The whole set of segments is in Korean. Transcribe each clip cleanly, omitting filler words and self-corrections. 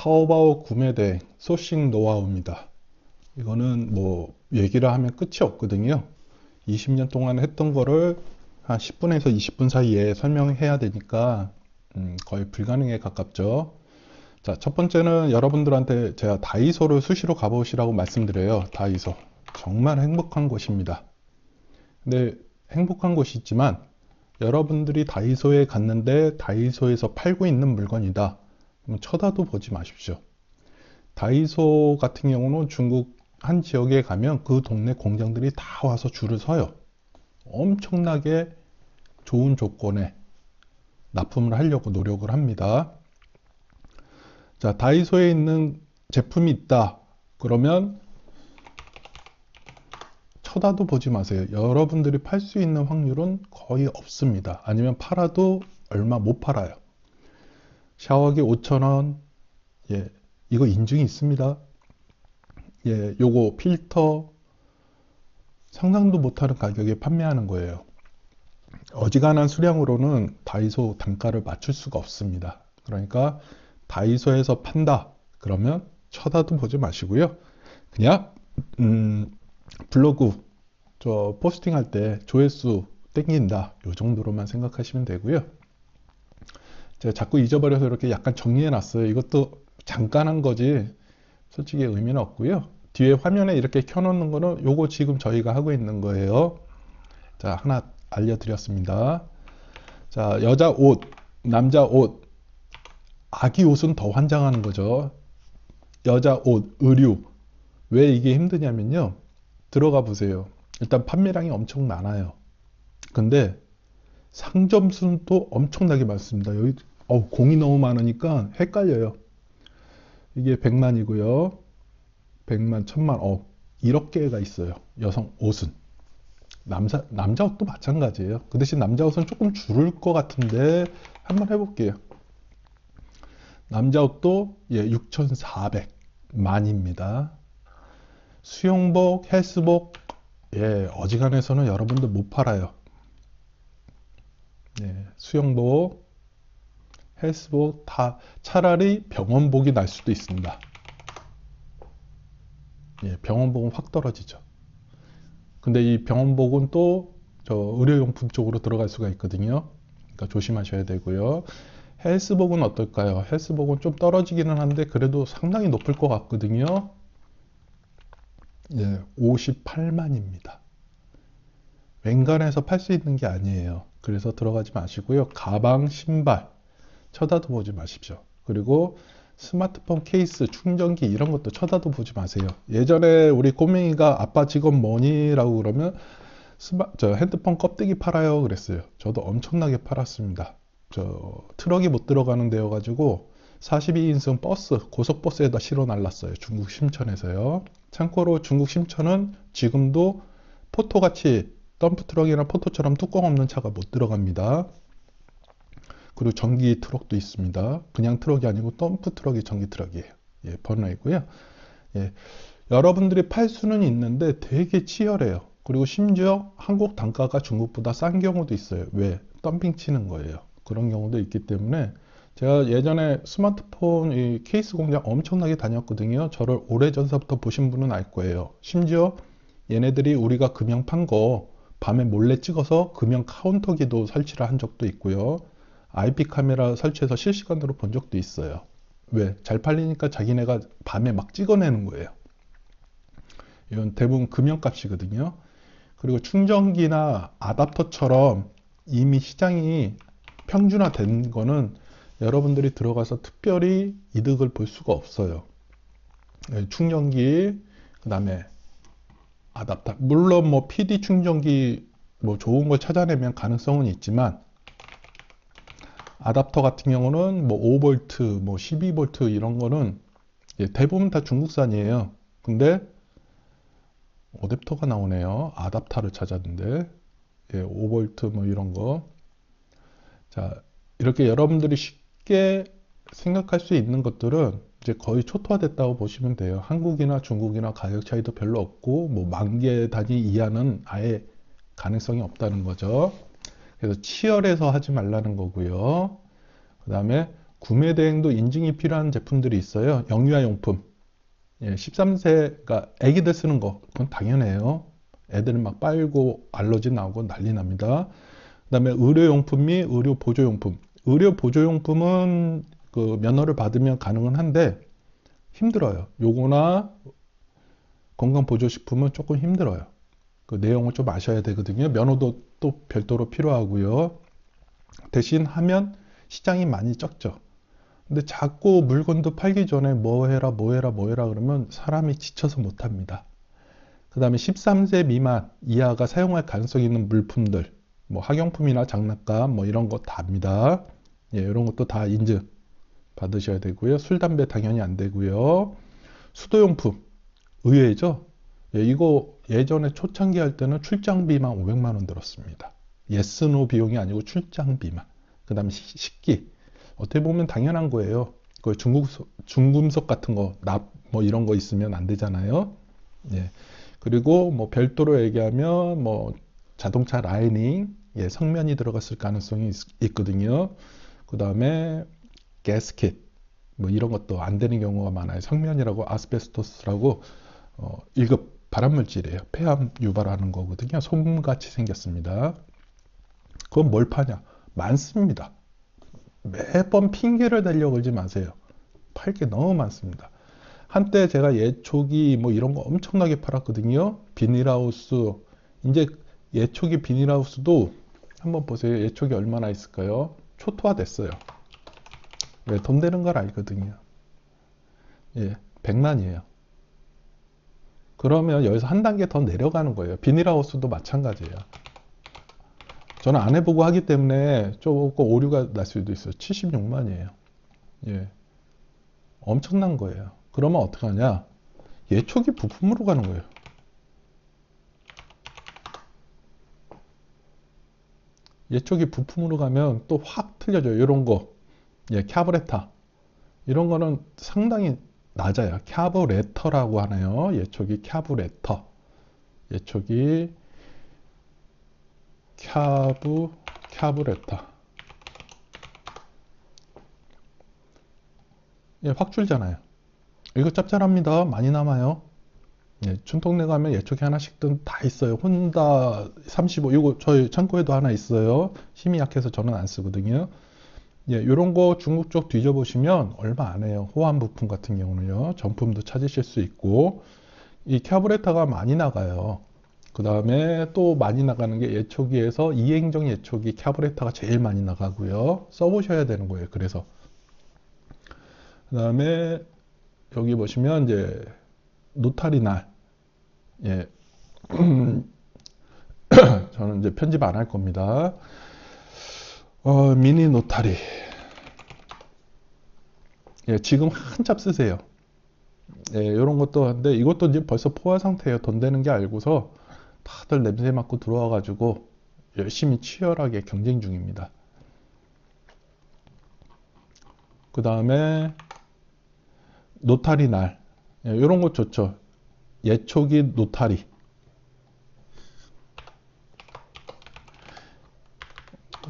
타오바오 구매 대행 소싱 노하우입니다. 이거는 뭐 얘기를 하면 끝이 없거든요. 20년 동안 했던 거를 한 10분에서 20분 사이에 설명해야 되니까 거의 불가능에 가깝죠. 자, 첫 번째는 여러분들한테 제가 다이소를 수시로 가보시라고 말씀드려요. 다이소. 정말 행복한 곳입니다. 근데 행복한 곳이지만 여러분들이 다이소에 갔는데 다이소에서 팔고 있는 물건이다. 그럼 쳐다도 보지 마십시오. 다이소 같은 경우는 중국 한 지역에 가면 그 동네 공장들이 다 와서 줄을 서요. 엄청나게 좋은 조건에 납품을 하려고 노력을 합니다. 자, 다이소에 있는 제품이 있다. 그러면 쳐다도 보지 마세요. 여러분들이 팔 수 있는 확률은 거의 없습니다. 아니면 팔아도 얼마 못 팔아요. 샤워기 5,000원. 예, 이거 인증이 있습니다. 예, 요거 필터 상상도 못하는 가격에 판매하는 거예요. 어지간한 수량으로는 다이소 단가를 맞출 수가 없습니다. 그러니까 다이소에서 판다. 그러면 쳐다도 보지 마시고요. 그냥 블로그 저 포스팅할 때 조회수 땡긴다. 요 정도로만 생각하시면 되고요. 제가 자꾸 잊어버려서 이렇게 약간 정리해 놨어요. 이것도 잠깐 한 거지 솔직히 의미는 없고요. 뒤에 화면에 이렇게 켜놓는 거는 요거 지금 저희가 하고 있는 거예요. 자, 하나 알려드렸습니다. 자, 여자 옷, 남자 옷, 아기 옷은 더 환장하는 거죠. 여자 옷, 의류. 왜 이게 힘드냐면요. 들어가 보세요. 일단 판매량이 엄청 많아요. 근데 상점수는 또 엄청나게 많습니다. 여기 공이 너무 많으니까 헷갈려요. 이게 100만이고요. 100만, 1000만, 1억 개가 있어요. 여성 옷은. 남자 옷도 마찬가지예요. 그 대신 남자 옷은 조금 줄을 것 같은데 한번 해볼게요. 남자 옷도 6,400만입니다. 수영복, 헬스복, 어지간해서는 여러분들 못 팔아요. 수영복, 헬스복 다 차라리 병원복이 날 수도 있습니다. 병원복은 확 떨어지죠. 근데 이 병원복은 또 저 의료용품 쪽으로 들어갈 수가 있거든요. 그러니까 조심하셔야 되고요. 헬스복은 어떨까요? 헬스복은 좀 떨어지기는 한데 그래도 상당히 높을 것 같거든요. 58만입니다. 웬간해서 팔 수 있는 게 아니에요. 그래서 들어가지 마시고요. 가방, 신발 쳐다도 보지 마십시오. 그리고 스마트폰 케이스, 충전기 이런 것도 쳐다도 보지 마세요. 예전에 우리 꼬맹이가 아빠 직업 뭐니? 라고 그러면 저 핸드폰 껍데기 팔아요 그랬어요. 저도 엄청나게 팔았습니다. 저 트럭이 못 들어가는 데여 가지고 42인승 버스, 고속버스에다 실어 날랐어요. 중국 심천에서요. 참고로 중국 심천은 지금도 포토같이 덤프트럭이나 포토처럼 뚜껑 없는 차가 못 들어갑니다. 그리고 전기 트럭도 있습니다. 그냥 트럭이 아니고 덤프트럭이 전기 트럭이에요. 번호이고요. 여러분들이 팔 수는 있는데 되게 치열해요. 그리고 심지어 한국 단가가 중국보다 싼 경우도 있어요. 왜? 덤핑 치는 거예요. 그런 경우도 있기 때문에 제가 예전에 스마트폰 이 케이스 공장 엄청나게 다녔거든요. 저를 오래전서부터 보신 분은 알 거예요. 심지어 얘네들이 우리가 금형 판 거 밤에 몰래 찍어서 금형 카운터기도 설치를 한 적도 있고요. IP 카메라 설치해서 실시간으로 본 적도 있어요. 왜? 잘 팔리니까 자기네가 밤에 막 찍어내는 거예요. 이건 대부분 금형값이거든요. 그리고 충전기나 아답터처럼 이미 시장이 평준화된 거는 여러분들이 들어가서 특별히 이득을 볼 수가 없어요. 충전기, 그 다음에 아답터. 물론 뭐 PD 충전기 뭐 좋은 걸 찾아내면 가능성은 있지만 아답터 같은 경우는 뭐 5V, 뭐 12V 이런 거는 대부분 다 중국산이에요. 근데 어댑터가 나오네요. 아답터를 찾았는데 5V 뭐 이런 거. 자, 이렇게 여러분들이 쉽게 생각할 수 있는 것들은 이제 거의 초토화됐다고 보시면 돼요. 한국이나 중국이나 가격 차이도 별로 없고 뭐 10,000개 단위 이하는 아예 가능성이 없다는 거죠. 그래서 치열해서 하지 말라는 거고요. 그 다음에 구매 대행도 인증이 필요한 제품들이 있어요. 영유아용품. 예, 13세가 애기들 쓰는 거, 그건 당연해요. 애들은 막 빨고 알러지 나오고 난리 납니다. 그 다음에 의료용품 및 의료보조용품. 의료보조용품은 그 면허를 받으면 가능은 한데 힘들어요. 요거나 건강보조식품은 조금 힘들어요. 그 내용을 좀 아셔야 되거든요. 면허도 또 별도로 필요하고요. 대신 하면 시장이 많이 적죠. 근데 자꾸 물건도 팔기 전에 뭐 해라 그러면 사람이 지쳐서 못합니다. 그 다음에 13세 미만 이하가 사용할 가능성이 있는 물품들, 뭐 학용품이나 장난감 뭐 이런 거 다 합니다. 예, 이런 것도 다 인증 받으셔야 되고요. 술, 담배 당연히 안 되고요. 수도용품 의외죠. 예, 이거 예전에 초창기 할 때는 출장비만 500만 원 들었습니다. 예스, 노 비용이 아니고 출장비만. 그 다음에 식기. 어떻게 보면 당연한 거예요. 그 중금속 같은 거, 납, 뭐 이런 거 있으면 안 되잖아요. 예. 그리고 뭐 별도로 얘기하면 뭐 자동차 라이닝, 예, 성면이 들어갔을 가능성이 있거든요. 그 다음에 가스켓, 뭐 이런 것도 안 되는 경우가 많아요. 성면이라고 아스베스토스라고 1급 발암물질이에요. 폐암 유발하는 거거든요. 솜같이 생겼습니다. 그건 뭘 파냐? 많습니다. 매번 핑계를 대려고 그러지 마세요. 팔 게 너무 많습니다. 한때 제가 예초기 뭐 이런 거 엄청나게 팔았거든요. 비닐하우스. 이제 예초기 비닐하우스도 한번 보세요. 예초기 얼마나 있을까요? 초토화 됐어요. 왜? 돈 되는 걸 알거든요. 예, 100만이에요. 그러면 여기서 한 단계 더 내려가는 거예요. 비닐하우스도 마찬가지예요. 저는 안 해보고 하기 때문에 조금 오류가 날 수도 있어요. 76만이에요. 예. 엄청난 거예요. 그러면 어떡하냐? 예초기 부품으로 가는 거예요. 예초기 부품으로 가면 또 확 틀려져요. 이런 거. 예, 캬브레타. 이런 거는 상당히 낮아요. 캬브레터라고 하네요. 예초기 캬브레터. 예초기 캬브레터. 예, 확 줄잖아요. 이거 짭짤합니다. 많이 남아요. 예, 춘통내 가면 예초기 하나씩 다 있어요. 혼다 35, 이거 저희 창고에도 하나 있어요. 힘이 약해서 저는 안 쓰거든요. 예, 이런 거 중국 쪽 뒤져보시면 얼마 안 해요. 호환 부품 같은 경우는요. 정품도 찾으실 수 있고, 이 캬브레터가 많이 나가요. 그 다음에 또 많이 나가는 게 예초기에서 이행정 예초기 캬브레터가 제일 많이 나가고요. 써보셔야 되는 거예요. 그래서. 그 다음에 여기 보시면 이제 노타리 날. 예. 저는 이제 편집 안 할 겁니다. 미니 노타리. 예, 지금 한참 쓰세요. 예, 이런 것도 한데 이것도 이제 벌써 포화 상태예요. 돈 되는 게 알고서 다들 냄새 맡고 들어와가지고 열심히 치열하게 경쟁 중입니다. 그 다음에 노타리 날. 예, 이런 거 좋죠. 예초기 노타리.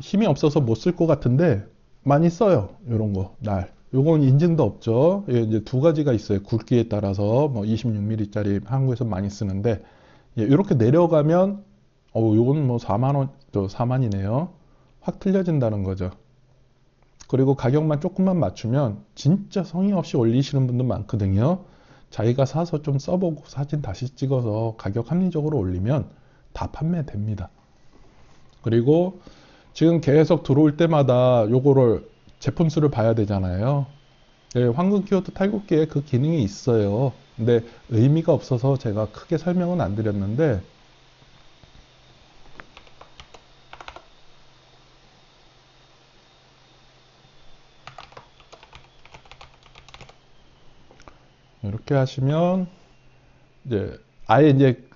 힘이 없어서 못 쓸 것 같은데 많이 써요. 이런 거 날. 요건 인증도 없죠. 예, 이제 두 가지가 있어요. 굵기에 따라서 뭐 26mm짜리 한국에서 많이 쓰는데 예, 이렇게 내려가면 요건 뭐 4만 원, 또 4만이네요. 확 틀려진다는 거죠. 그리고 가격만 조금만 맞추면 진짜 성의 없이 올리시는 분들 많거든요. 자기가 사서 좀 써보고 사진 다시 찍어서 가격 합리적으로 올리면 다 판매됩니다. 그리고 지금 계속 들어올 때마다 요거를 제품 수를 봐야 되잖아요. 네, 황금 키워드 탈곡기에 그 기능이 있어요. 근데 의미가 없어서 제가 크게 설명은 안 드렸는데 이렇게 하시면 이제 아예 이제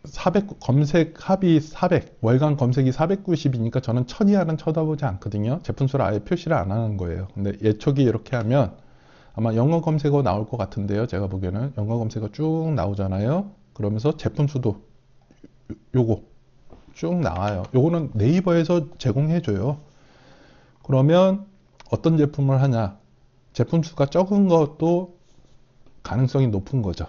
400 검색 합이 400 월간 검색이 490이니까 저는 1000 이하는 쳐다보지 않거든요. 제품 수를 아예 표시를 안 하는 거예요. 근데 예초기 이렇게 하면 아마 영어 검색어 나올 것 같은데요. 제가 보기에는 영어 검색어 쭉 나오잖아요. 그러면서 제품 수도 요거 쭉 나와요. 요거는 네이버에서 제공해 줘요. 그러면 어떤 제품을 하냐? 제품 수가 적은 것도 가능성이 높은 거죠.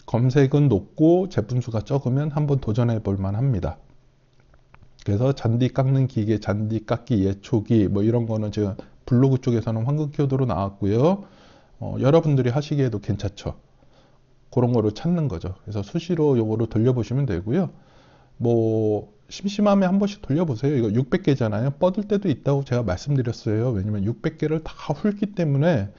검색은 높고 제품 수가 적으면 한번 도전해 볼 만합니다. 그래서 잔디 깎는 기계, 잔디 깎기 예초기 뭐 이런 거는 지금 블로그 쪽에서는 황금 키워드로 나왔고요. 여러분들이 하시기에도 괜찮죠. 그런 거를 찾는 거죠. 그래서 수시로 요거를 돌려보시면 되고요. 뭐 심심하면 한 번씩 돌려보세요. 이거 600개잖아요. 뻗을 때도 있다고 제가 말씀드렸어요. 왜냐면 600개를 다 훑기 때문에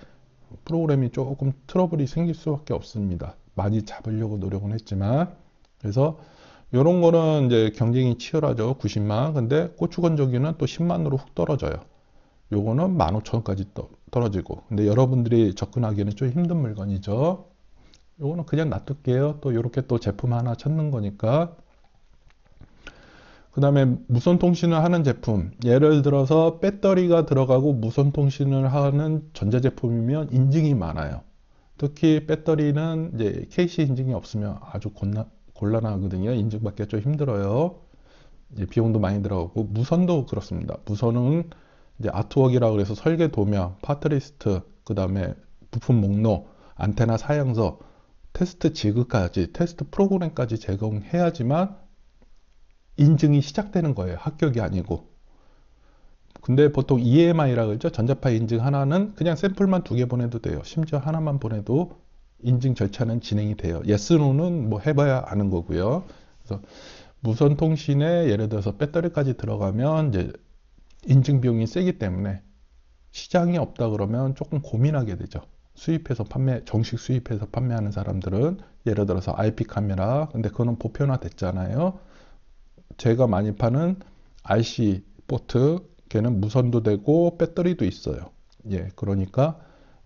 프로그램이 조금 트러블이 생길 수밖에 없습니다. 많이 잡으려고 노력은 했지만. 그래서 이런 거는 이제 경쟁이 치열하죠. 90만. 근데 고추건조기는 또 10만으로 훅 떨어져요. 요거는 15,000원까지 떨어지고. 근데 여러분들이 접근하기에는 좀 힘든 물건이죠. 요거는 그냥 놔둘게요. 또 이렇게 또 제품 하나 찾는 거니까. 그 다음에 무선 통신을 하는 제품. 예를 들어서 배터리가 들어가고 무선 통신을 하는 전자제품이면 인증이 많아요. 특히 배터리는 이제 KC 인증이 없으면 아주 곤란하거든요. 인증받기가 좀 힘들어요. 이제 비용도 많이 들어가고, 무선도 그렇습니다. 무선은 이제 아트웍이라고 해서 설계 도면, 파트리스트, 그 다음에 부품 목록, 안테나 사양서, 테스트 지그까지, 테스트 프로그램까지 제공해야지만 인증이 시작되는 거예요. 합격이 아니고. 근데 보통 EMI라고 그러죠. 전자파 인증 하나는 그냥 샘플만 2개 보내도 돼요. 심지어 하나만 보내도 인증 절차는 진행이 돼요. yes, no는 뭐 해봐야 아는 거고요. 그래서 무선 통신에 예를 들어서 배터리까지 들어가면 이제 인증 비용이 세기 때문에 시장이 없다 그러면 조금 고민하게 되죠. 수입해서 정식 수입해서 판매하는 사람들은 예를 들어서 IP 카메라, 근데 그거는 보편화 됐잖아요. 제가 많이 파는 RC 포트, 걔는 무선도 되고 배터리도 있어요. 예, 그러니까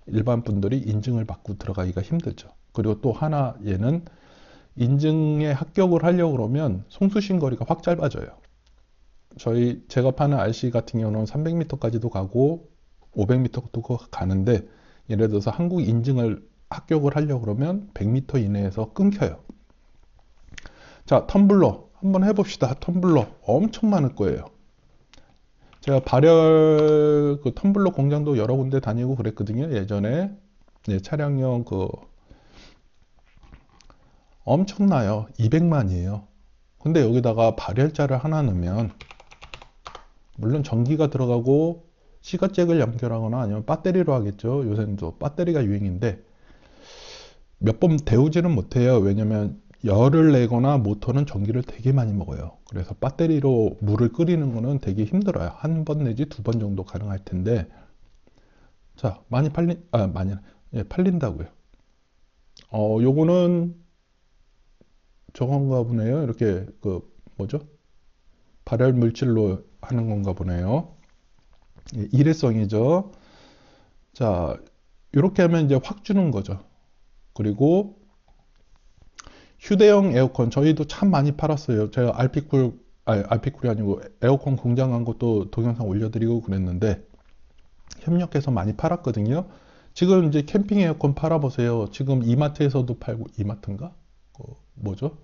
일반 분들이 인증을 받고 들어가기가 힘들죠. 그리고 또 하나 얘는 인증에 합격을 하려고 그러면 송수신 거리가 확 짧아져요. 제가 파는 RC 같은 경우는 300m까지도 가고 500m도 가는데 예를 들어서 한국 인증을 합격을 하려고 그러면 100m 이내에서 끊겨요. 자, 텀블러 한번 해봅시다. 텀블러 엄청 많을 거예요. 제가 발열 그 텀블러 공장도 여러 군데 다니고 그랬거든요. 예전에. 네, 차량용 엄청나요. 200만이에요. 근데 여기다가 발열자를 하나 넣으면 물론 전기가 들어가고 시가잭을 연결하거나 아니면 배터리로 하겠죠. 요새는 또 배터리가 유행인데 몇 번 데우지는 못해요. 왜냐면 열을 내거나 모터는 전기를 되게 많이 먹어요. 그래서 배터리로 물을 끓이는 거는 되게 힘들어요. 한 번 내지 2번 정도 가능할 텐데, 자, 팔린다고요. 요거는 저건가 보네요. 이렇게 뭐죠? 발열 물질로 하는 건가 보네요. 예, 일회성이죠. 자, 이렇게 하면 이제 확 주는 거죠. 그리고 휴대용 에어컨 저희도 참 많이 팔았어요. 제가 알피쿨이 아니고 에어컨 공장한 것도 동영상 올려드리고 그랬는데 협력해서 많이 팔았거든요. 지금 이제 캠핑 에어컨 팔아보세요. 지금 이마트에서도 팔고, 이마트인가? 뭐죠?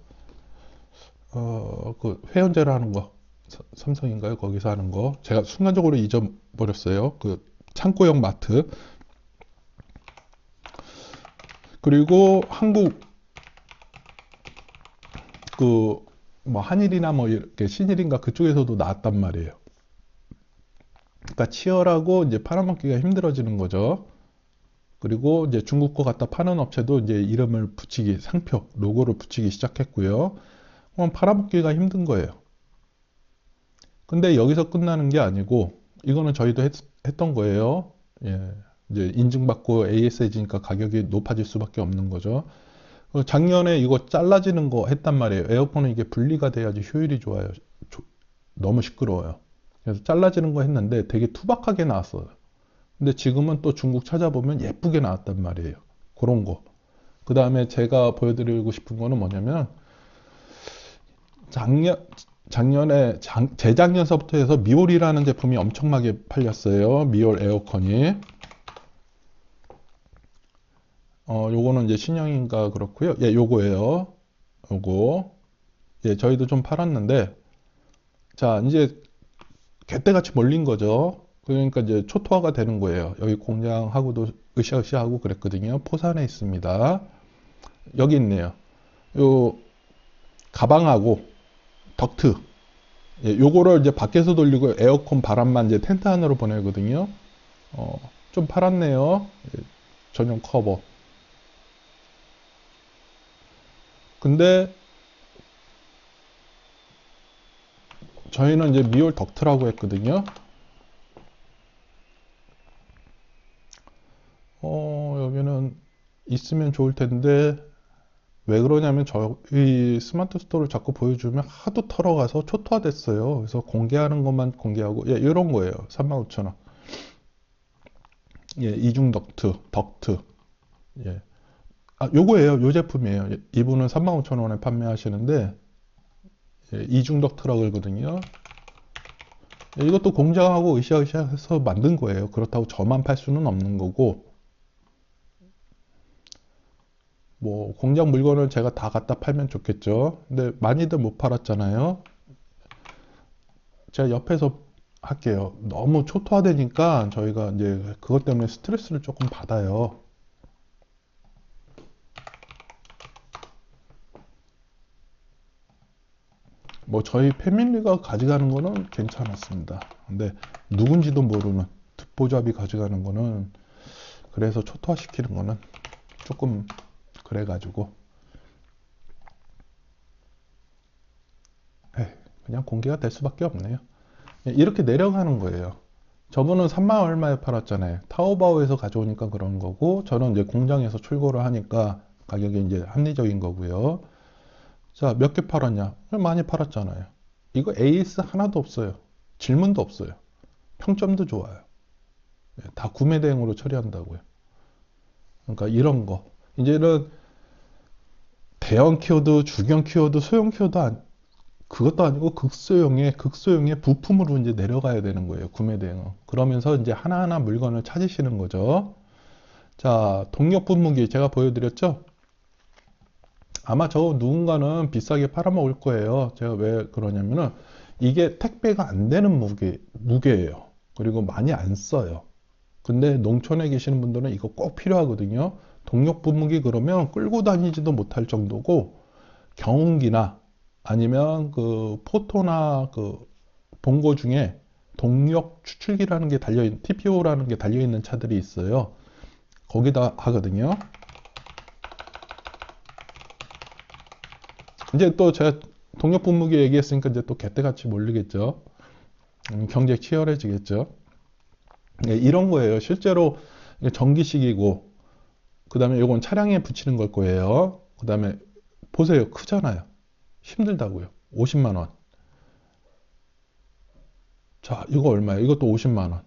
그 회원제로 하는 거 삼성인가요? 거기서 하는 거 제가 순간적으로 잊어버렸어요. 그 창고형 마트. 그리고 한국 뭐 한일이나 뭐 이렇게 신일인가 그쪽에서도 나왔단 말이에요. 그러니까 치열하고 이제 팔아먹기가 힘들어지는 거죠. 그리고 이제 중국 거 갖다 파는 업체도 이제 이름을 붙이기, 상표, 로고를 붙이기 시작했고요. 그럼 팔아먹기가 힘든 거예요. 근데 여기서 끝나는 게 아니고 이거는 저희도 했던 거예요. 예, 이제 인증받고 AS이니까 가격이 높아질 수밖에 없는 거죠. 작년에 이거 잘라지는 거 했단 말이에요. 에어컨은 이게 분리가 돼야지 효율이 좋아요. 너무 시끄러워요. 그래서 잘라지는 거 했는데 되게 투박하게 나왔어요. 근데 지금은 또 중국 찾아보면 예쁘게 나왔단 말이에요. 그런 거. 그 다음에 제가 보여드리고 싶은 거는 뭐냐면 재작년서부터 해서 미올이라는 제품이 엄청나게 팔렸어요. 미올 에어컨이. 요거는 이제 신형인가 그렇고요. 예, 요거예요. 요거. 예, 저희도 좀 팔았는데, 자, 이제 개떼같이 몰린 거죠. 그러니까 이제 초토화가 되는 거예요. 여기 공장하고도 으쌰으쌰하고 그랬거든요. 포산에 있습니다. 여기 있네요. 요 가방하고 덕트. 예, 요거를 이제 밖에서 돌리고 에어컨 바람만 이제 텐트 안으로 보내거든요. 좀 팔았네요. 예, 전용 커버. 근데 저희는 이제 미올 덕트라고 했거든요. 여기는 있으면 좋을 텐데 왜 그러냐면 저희 스마트 스토어를 자꾸 보여주면 하도 털어가서 초토화됐어요. 그래서 공개하는 것만 공개하고 예, 이런 거예요. 35,000원. 예, 이중 덕트. 예. 아, 요거예요. 요 제품이에요. 예, 이분은 35,000원에 판매하시는데 예, 이중 덕트라고 그러거든요. 예, 이것도 공장하고 으쌰으쌰해서 만든 거예요. 그렇다고 저만 팔 수는 없는 거고 뭐 공장 물건을 제가 다 갖다 팔면 좋겠죠. 근데 많이들 못 팔았잖아요. 제가 옆에서 할게요. 너무 초토화되니까 저희가 이제 그것 때문에 스트레스를 조금 받아요. 뭐 저희 패밀리가 가져가는 거는 괜찮았습니다. 근데 누군지도 모르는 듣보잡이 가져가는 거는 그래서 초토화시키는 거는 조금 그래가지고 그냥 공개가 될 수밖에 없네요. 이렇게 내려가는 거예요. 저분은 3만 얼마에 팔았잖아요. 타오바오에서 가져오니까 그런 거고 저는 이제 공장에서 출고를 하니까 가격이 이제 합리적인 거고요. 자, 몇 개 팔았냐? 많이 팔았잖아요. 이거 AS 하나도 없어요. 질문도 없어요. 평점도 좋아요. 다 구매 대행으로 처리한다고요. 그러니까 이런 거. 이제는 대형 키워드, 주경 키워드, 소형 키워드 그것도 아니고 극소형의 부품으로 이제 내려가야 되는 거예요. 구매 대행은. 그러면서 이제 하나하나 물건을 찾으시는 거죠. 자, 동력 분무기 제가 보여드렸죠? 아마 저 누군가는 비싸게 팔아먹을 거예요. 제가 왜 그러냐면은 이게 택배가 안 되는 무게예요. 그리고 많이 안 써요. 근데 농촌에 계시는 분들은 이거 꼭 필요하거든요. 동력 분무기 그러면 끌고 다니지도 못할 정도고 경운기나 아니면 그 포토나 그 본고 중에 동력 추출기라는 게 달려있는 TPO라는 게 달려있는 차들이 있어요. 거기다 하거든요. 이제 또 제가 동력 분무기 얘기했으니까 이제 또 개떼같이 몰리겠죠. 경제 치열해지겠죠. 네, 이런 거예요. 실제로 전기식이고 그 다음에 이건 차량에 붙이는 걸 거예요. 그 다음에 보세요. 크잖아요. 힘들다고요. 50만 원. 자, 이거 얼마예요? 이것도 50만 원.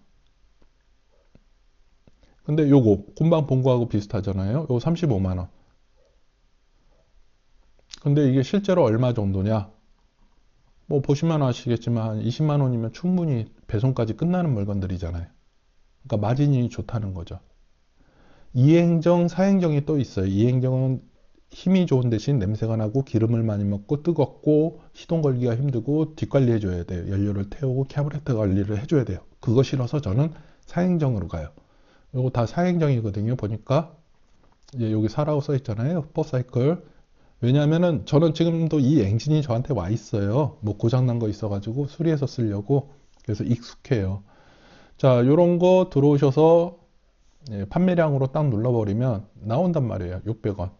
근데 요거 금방 본 거하고 비슷하잖아요. 요거 35만 원. 근데 이게 실제로 얼마 정도냐? 뭐 보시면 아시겠지만 20만 원이면 충분히 배송까지 끝나는 물건들이잖아요. 그러니까 마진이 좋다는 거죠. 이행정, 사행정이 또 있어요. 이행정은 힘이 좋은 대신 냄새가 나고 기름을 많이 먹고 뜨겁고 시동 걸기가 힘들고 뒷관리 해줘야 돼요. 연료를 태우고 캐브레터 관리를 해줘야 돼요. 그거 싫어서 저는 사행정으로 가요. 이거 다 사행정이거든요. 보니까 이제 여기 사라고 써 있잖아요. 퍼사이클. 왜냐하면은 저는 지금도 이 엔진이 저한테 와 있어요. 뭐 고장난 거 있어가지고 수리해서 쓰려고. 그래서 익숙해요. 자, 요런 거 들어오셔서 예, 판매량으로 딱 눌러버리면 나온단 말이에요. 600원,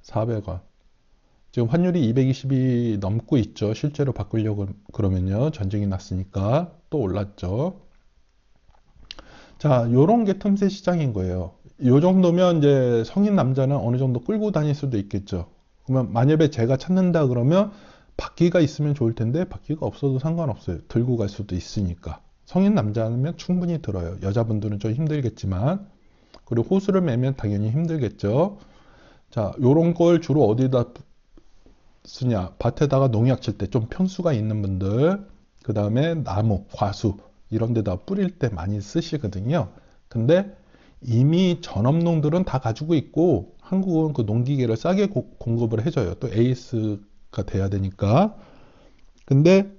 400원. 지금 환율이 220이 넘고 있죠. 실제로 바꾸려고 그러면요. 전쟁이 났으니까 또 올랐죠. 자, 요런 게 틈새 시장인 거예요. 요 정도면 이제 성인 남자는 어느 정도 끌고 다닐 수도 있겠죠. 그러면 만약에 제가 찾는다 그러면 바퀴가 있으면 좋을 텐데 바퀴가 없어도 상관없어요. 들고 갈 수도 있으니까. 성인 남자면 충분히 들어요. 여자분들은 좀 힘들겠지만. 그리고 호수를 매면 당연히 힘들겠죠. 자, 요런 걸 주로 어디다 쓰냐? 밭에다가 농약 칠 때 좀 평수가 있는 분들, 그 다음에 나무, 과수 이런 데다 뿌릴 때 많이 쓰시거든요. 근데 이미 전업농들은 다 가지고 있고 한국은 그 농기계를 싸게 공급을 해줘요. 또 에이스가 돼야 되니까. 근데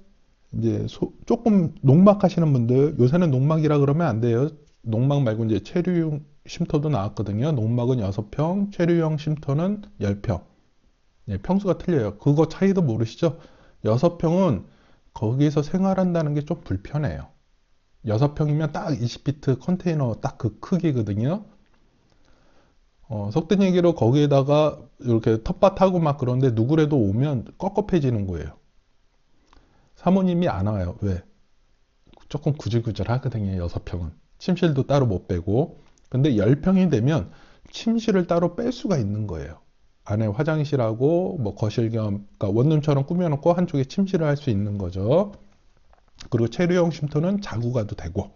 이제 조금 농막 하시는 분들, 요새는 농막이라 그러면 안 돼요. 농막 말고 이제 체류용 쉼터도 나왔거든요. 농막은 6평, 체류용 쉼터는 10평. 예, 평수가 틀려요. 그거 차이도 모르시죠? 6평은 거기서 생활한다는 게 좀 불편해요. 6평이면 딱 20피트 컨테이너 딱 그 크기거든요. 속된 얘기로 거기에다가 이렇게 텃밭하고 막 그런데 누구라도 오면 꿉꿉해지는 거예요. 사모님이 안 와요. 왜? 조금 구질구질 하거든요. 6평은. 침실도 따로 못 빼고. 근데 10평이 되면 침실을 따로 뺄 수가 있는 거예요. 안에 화장실하고 뭐 거실 겸, 그러니까 원룸처럼 꾸며놓고 한쪽에 침실을 할 수 있는 거죠. 그리고 체류용 쉼터는 자고 가도 되고.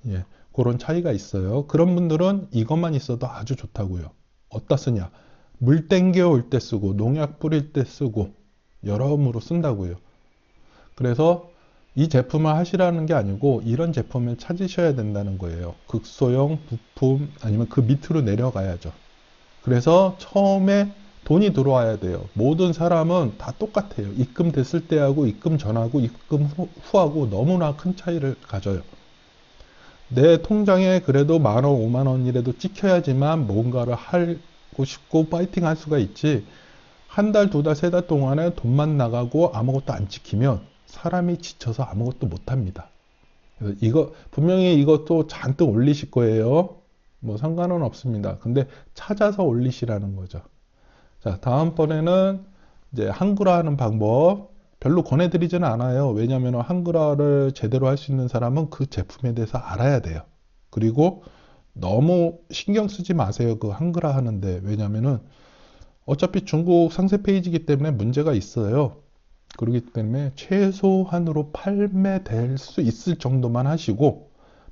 예, 그런 차이가 있어요. 그런 분들은 이것만 있어도 아주 좋다고요. 어디다 쓰냐? 물 땡겨 올 때 쓰고, 농약 뿌릴 때 쓰고, 여러모로 쓴다고요. 그래서 이 제품을 하시라는 게 아니고 이런 제품을 찾으셔야 된다는 거예요. 극소형 부품 아니면 그 밑으로 내려가야죠. 그래서 처음에 돈이 들어와야 돼요. 모든 사람은 다 똑같아요. 입금 됐을 때하고 입금 전하고 입금 후하고 너무나 큰 차이를 가져요. 내 통장에 그래도 10,000원, 50,000원이라도 찍혀야지만 뭔가를 하고 싶고 파이팅 할 수가 있지. 한 달, 두 달, 세 달 동안에 돈만 나가고 아무것도 안 찍히면 사람이 지쳐서 아무것도 못 합니다. 그래서 분명히 이것도 잔뜩 올리실 거예요. 뭐 상관은 없습니다. 근데 찾아서 올리시라는 거죠. 자, 다음번에는 이제 한글화 하는 방법 별로 권해드리지는 않아요. 왜냐하면 한글화를 제대로 할 수 있는 사람은 그 제품에 대해서 알아야 돼요. 그리고 너무 신경 쓰지 마세요. 그 한글화 하는데. 왜냐하면은 어차피 중국 상세 페이지이기 때문에 문제가 있어요. 그렇기 때문에 최소한으로 판매될 수 있을 정도만 하시고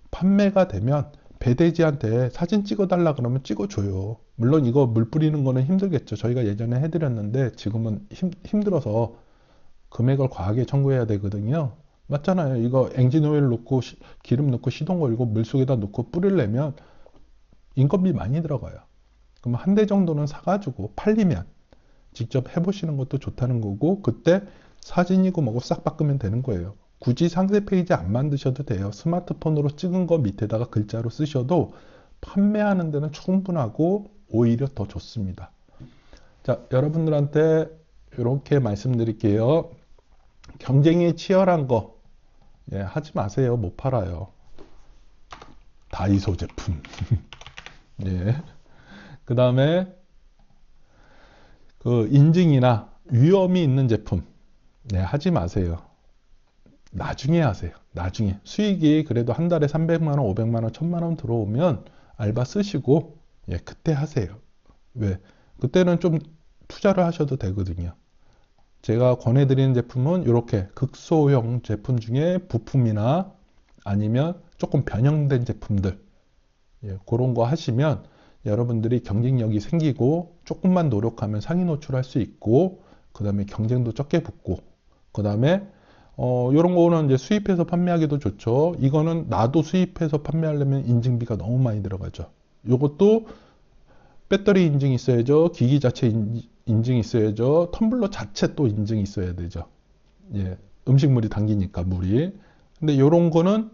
판매가 되면 배대지한테 사진 찍어달라 그러면 찍어줘요. 물론 이거 물 뿌리는 거는 힘들겠죠. 저희가 예전에 해드렸는데 지금은 힘들어서 금액을 과하게 청구해야 되거든요. 맞잖아요. 이거 엔진 오일 넣고 기름 넣고 시동 걸고 물속에다 넣고 뿌리려면 인건비 많이 들어가요. 그럼 한 대 정도는 사가지고 팔리면 직접 해보시는 것도 좋다는 거고, 그때 사진이고 뭐고 싹 바꾸면 되는 거예요. 굳이 상세 페이지 안 만드셔도 돼요. 스마트폰으로 찍은 거 밑에다가 글자로 쓰셔도 판매하는 데는 충분하고 오히려 더 좋습니다. 자, 여러분들한테 이렇게 말씀드릴게요. 경쟁이 치열한 거 하지 마세요. 못 팔아요. 다이소 제품. 예. 그 다음에 그 인증이나 위험이 있는 제품 하지 마세요. 나중에 하세요. 나중에 수익이 그래도 한 달에 300만 원, 500만 원, 1000만 원 들어오면 알바 쓰시고 그때 하세요. 왜? 그때는 좀 투자를 하셔도 되거든요. 제가 권해드리는 제품은 이렇게 극소형 제품 중에 부품이나 아니면 조금 변형된 제품들 그런 거 하시면 여러분들이 경쟁력이 생기고 조금만 노력하면 상위 노출할 수 있고 그 다음에 경쟁도 적게 붙고 그 다음에 이런 거는 이제 수입해서 판매하기도 좋죠. 이거는 나도 수입해서 판매하려면 인증비가 너무 많이 들어가죠. 이것도 배터리 인증이 있어야죠. 기기 자체 인증이 있어야죠. 텀블러 자체 또 인증이 있어야 되죠. 음식물이 담기니까 물이. 근데 이런 거는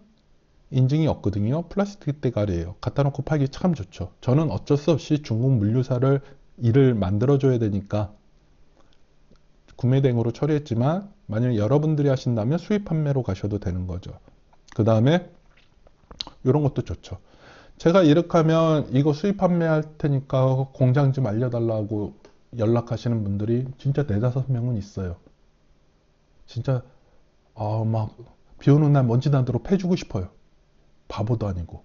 인증이 없거든요. 플라스틱 대가리예요. 갖다 놓고 팔기 참 좋죠. 저는 어쩔 수 없이 중국 물류사를 일을 만들어줘야 되니까 구매 대행으로 처리했지만 만약에 여러분들이 하신다면 수입 판매로 가셔도 되는 거죠. 그 다음에 이런 것도 좋죠. 제가 이렇게 하면 이거 수입 판매할 테니까 공장 좀 알려달라고 연락하시는 분들이 진짜 4-5명은 있어요. 진짜 막 비 오는 날 먼지 나도록 패주고 싶어요. 바보도 아니고.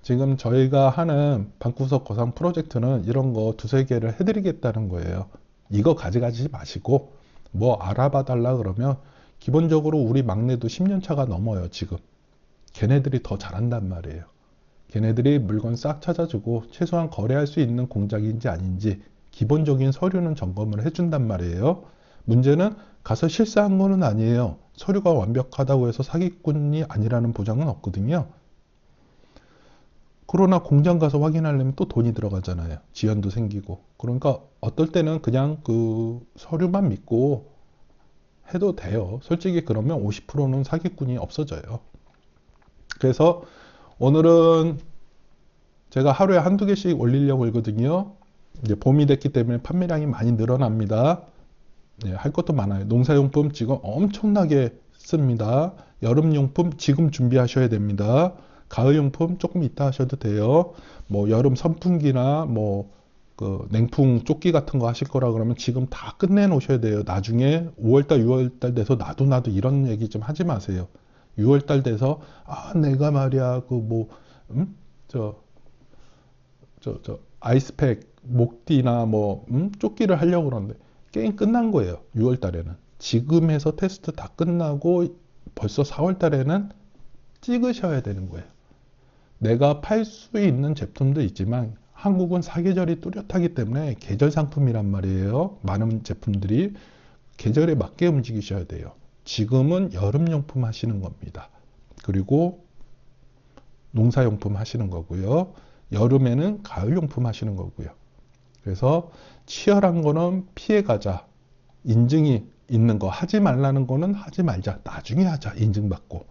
지금 저희가 하는 방구석 거상 프로젝트는 이런 거 2-3개를 해드리겠다는 거예요. 이거 가져가지 마시고 뭐 알아봐 달라 그러면 기본적으로 우리 막내도 10년 차가 넘어요. 지금 걔네들이 더 잘한단 말이에요. 걔네들이 물건 싹 찾아주고 최소한 거래할 수 있는 공장인지 아닌지 기본적인 서류는 점검을 해준단 말이에요. 문제는 가서 실수한 거는 아니에요. 서류가 완벽하다고 해서 사기꾼이 아니라는 보장은 없거든요. 그러나 공장 가서 확인하려면 또 돈이 들어가잖아요. 지연도 생기고. 그러니까 어떨 때는 그냥 그 서류만 믿고 해도 돼요. 솔직히 그러면 50%는 사기꾼이 없어져요. 그래서 오늘은 제가 하루에 한두 개씩 올리려고 하거든요. 이제 봄이 됐기 때문에 판매량이 많이 늘어납니다. 네, 할 것도 많아요. 농사용품 지금 엄청나게 씁니다. 여름용품 지금 준비하셔야 됩니다. 가을용품 조금 이따 하셔도 돼요. 뭐 여름 선풍기나 뭐 그 냉풍 조끼 같은 거 하실 거라 그러면 지금 다 끝내 놓으셔야 돼요. 나중에 5월달 6월달 돼서 나도 이런 얘기 좀 하지 마세요. 6월달 돼서 아 내가 말이야 그 뭐 아이스팩 목디나 뭐 조끼를 하려고 그러는데 게임 끝난 거예요. 6월 달에는. 지금 해서 테스트 다 끝나고 벌써 4월 달에는 찍으셔야 되는 거예요. 내가 팔 수 있는 제품도 있지만 한국은 사계절이 뚜렷하기 때문에 계절 상품이란 말이에요. 많은 제품들이 계절에 맞게 움직이셔야 돼요. 지금은 여름용품 하시는 겁니다. 그리고 농사용품 하시는 거고요. 여름에는 가을용품 하시는 거고요. 그래서 치열한 거는 피해가자. 인증이 있는 거 하지 말라는 거는 하지 말자. 나중에 하자. 인증받고.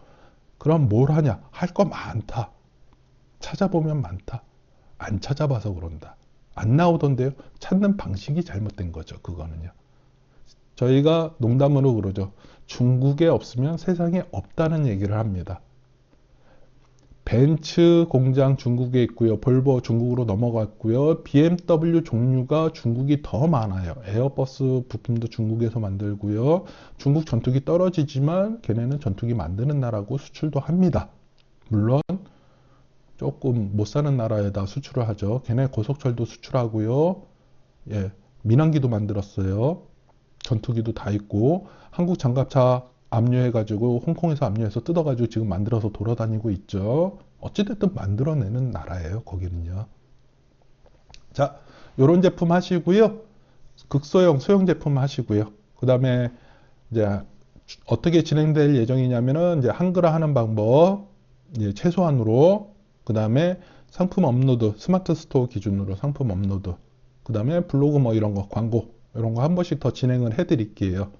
그럼 뭘 하냐? 할 거 많다. 찾아보면 많다. 안 찾아봐서 그런다. 안 나오던데요. 찾는 방식이 잘못된 거죠. 그거는요. 저희가 농담으로 그러죠. 중국에 없으면 세상에 없다는 얘기를 합니다. 벤츠 공장 중국에 있고요. 볼보 중국으로 넘어갔고요. BMW 종류가 중국이 더 많아요. 에어버스 부품도 중국에서 만들고요. 중국 전투기 떨어지지만 걔네는 전투기 만드는 나라고 수출도 합니다. 물론 조금 못 사는 나라에다 수출을 하죠. 걔네 고속철도 수출하고요. 예, 민항기도 만들었어요. 전투기도 다 있고 한국 장갑차 압류해가지고 홍콩에서 압류해서 뜯어가지고 지금 만들어서 돌아다니고 있죠. 어찌됐든 만들어내는 나라예요. 거기는요. 자, 요런 제품 하시고요. 극소형 소형 제품 하시고요. 그 다음에 이제 어떻게 진행될 예정이냐면은 이제 한글화 하는 방법 이제 최소한으로 그 다음에 상품 업로드 스마트 스토어 기준으로 상품 업로드 그 다음에 블로그 뭐 이런 거 광고 이런 거 한 번씩 더 진행을 해 드릴게요.